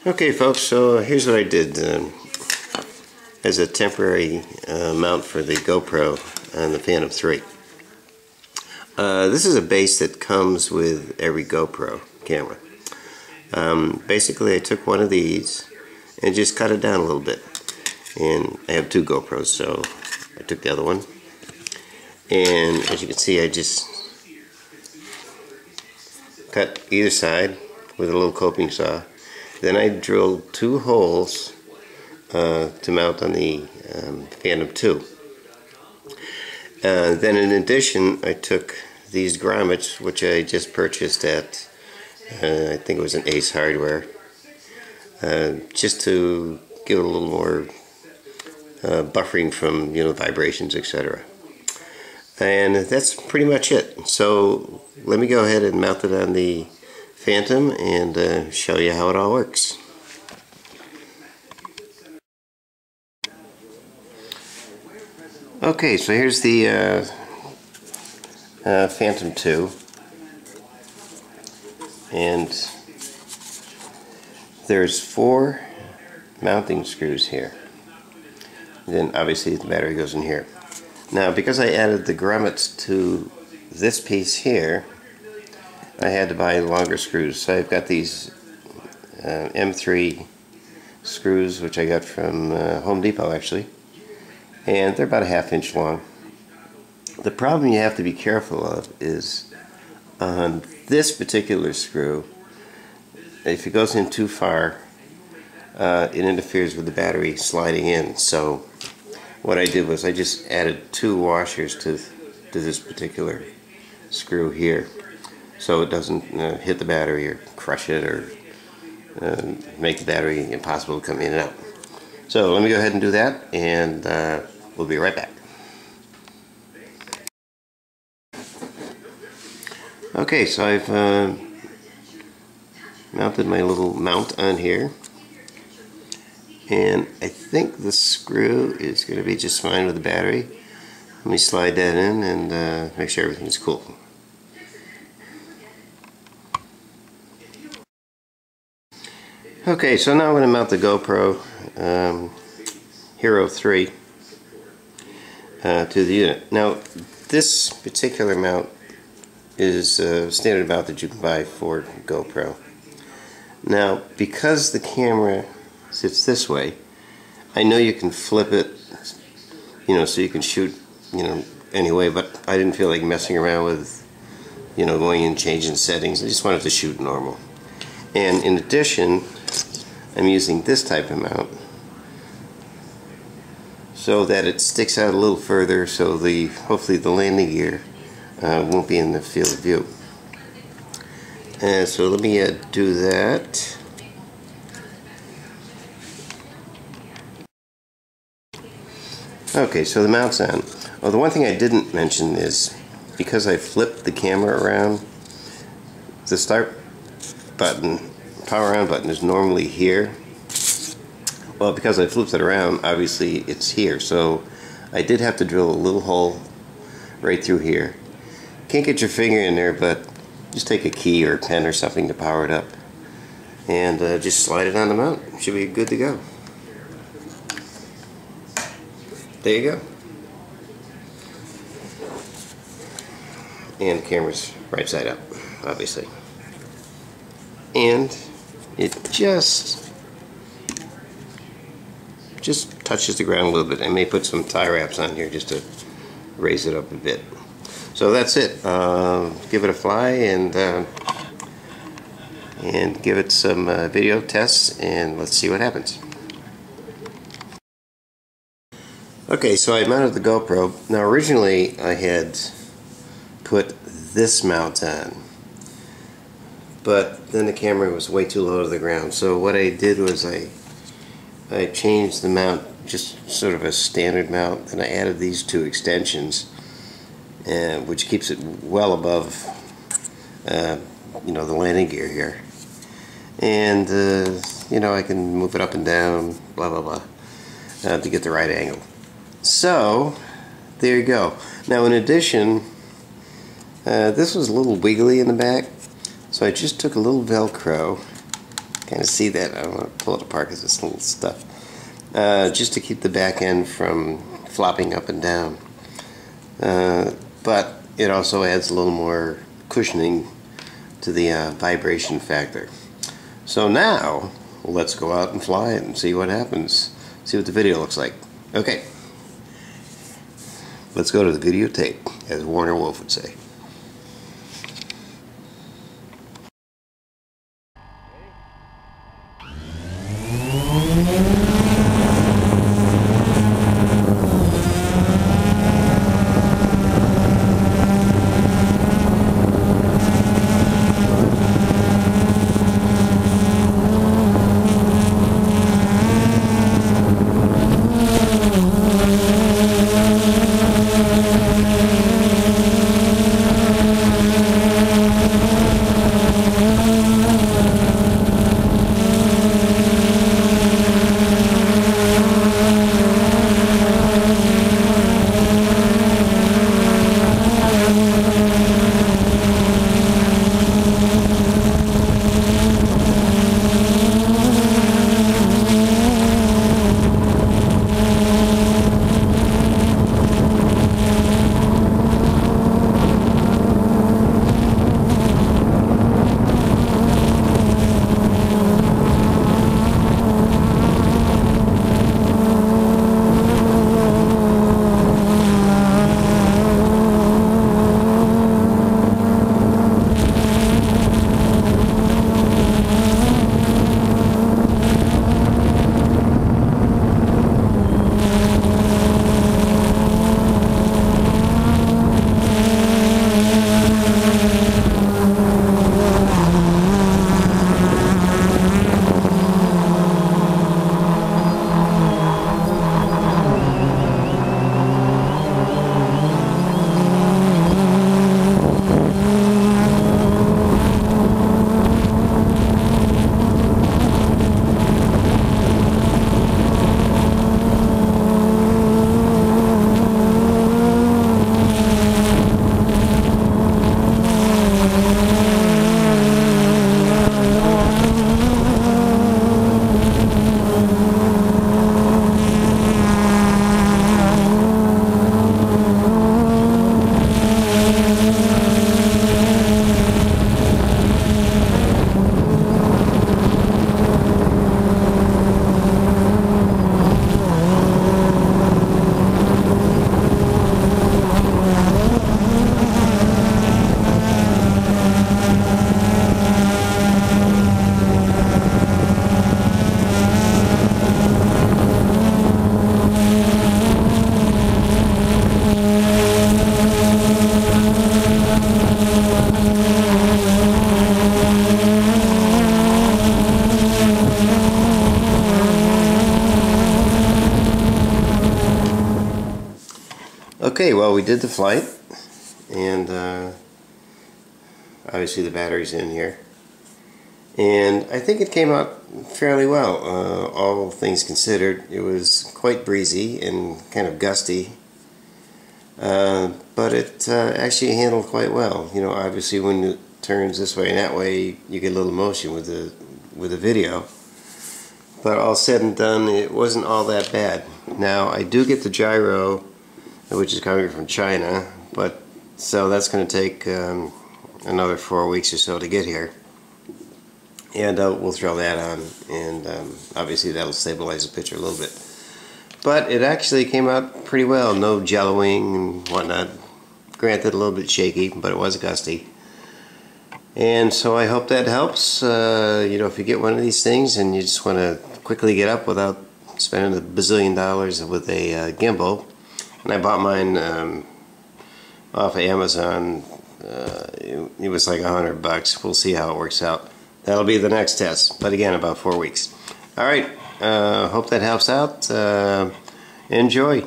Okay folks, so here's what I did as a temporary mount for the GoPro on the Phantom 3. This is a base that comes with every GoPro camera. Basically I took one of these and just cut it down a little bit. And I have two GoPros, so I took the other one. And as you can see, I just cut either side with a little coping saw. Then I drilled two holes to mount on the Phantom 2. Then in addition, I took these grommets, which I just purchased at, I think it was an Ace Hardware, just to give it a little more buffering from, vibrations, etc. And that's pretty much it. So let me go ahead and mount it on the Phantom and show you how it all works. Okay, so here's the Phantom 2, and there's 4 mounting screws here. Then obviously the battery goes in here. Now because I added the grommets to this piece here, I had to buy longer screws. So I've got these M3 screws, which I got from Home Depot actually, and they're about a 1/2 inch long. The problem you have to be careful of is on this particular screw, if it goes in too far, it interferes with the battery sliding in. So what I did was I just added 2 washers to this particular screw here, so it doesn't hit the battery or crush it or make the battery impossible to come in and out. So let me go ahead and do that, and we'll be right back. Okay, so I've mounted my little mount on here, and I think the screw is going to be just fine with the battery. Let me slide that in and make sure everything's cool. Okay, so now I'm going to mount the GoPro Hero 3 to the unit. Now this particular mount is a standard mount that you can buy for GoPro. Now because the camera sits this way, I know you can flip it, so you can shoot, anyway, but I didn't feel like messing around with, going and changing settings. I just wanted to shoot normal. And in addition, I'm using this type of mount so that it sticks out a little further, so hopefully the landing gear won't be in the field of view. And so let me do that. Okay, so the mount's on. Oh, the one thing I didn't mention is, because I flipped the camera around, the start button, power on button, is normally here. Well, because I flipped it around, obviously it's here. So I did have to drill a little hole right through here. Can't get your finger in there, but just take a key or a pen or something to power it up, and just slide it on the mount. Should be good to go. There you go. And the camera's right side up, obviously. And it just touches the ground a little bit. I may put some tie wraps on here just to raise it up a bit. So that's it. Give it a fly and give it some video tests, and let's see what happens. Okay, so I mounted the GoPro. Now originally I had put this mount on, but then the camera was way too low to the ground. So what I did was I changed the mount, just sort of a standard mount, and I added these 2 extensions, which keeps it well above the landing gear here. And I can move it up and down, blah blah blah, to get the right angle. So there you go. Now in addition, this was a little wiggly in the back, so I just took a little Velcro kind of see that. I don't want to pull it apart because it's little stuff. Just to keep the back end from flopping up and down. But it also adds a little more cushioning to the vibration factor. So now, let's go out and fly it and see what happens. See what the video looks like. Okay. Let's go to the videotape, as Warner Wolf would say. Okay, well, we did the flight, and obviously the battery's in here, and I think it came out fairly well, all things considered. It was quite breezy and kind of gusty, but it actually handled quite well. You know, obviously when it turns this way and that way, you get a little motion with the video. But all said and done, it wasn't all that bad. Now, I do get the gyro, which is coming from China, but so that's going to take another 4 weeks or so to get here. And we'll throw that on, and obviously that'll stabilize the picture a little bit. But it actually came out pretty well, no jelloing and whatnot. Granted, a little bit shaky, but it was gusty. And so I hope that helps. You know, if you get one of these things and you just want to quickly get up without spending a bazillion dollars with a gimbal, and I bought mine off of Amazon. It was like $100. We'll see how it works out. That'll be the next test, but again, about 4 weeks. Alright, hope that helps out. Enjoy.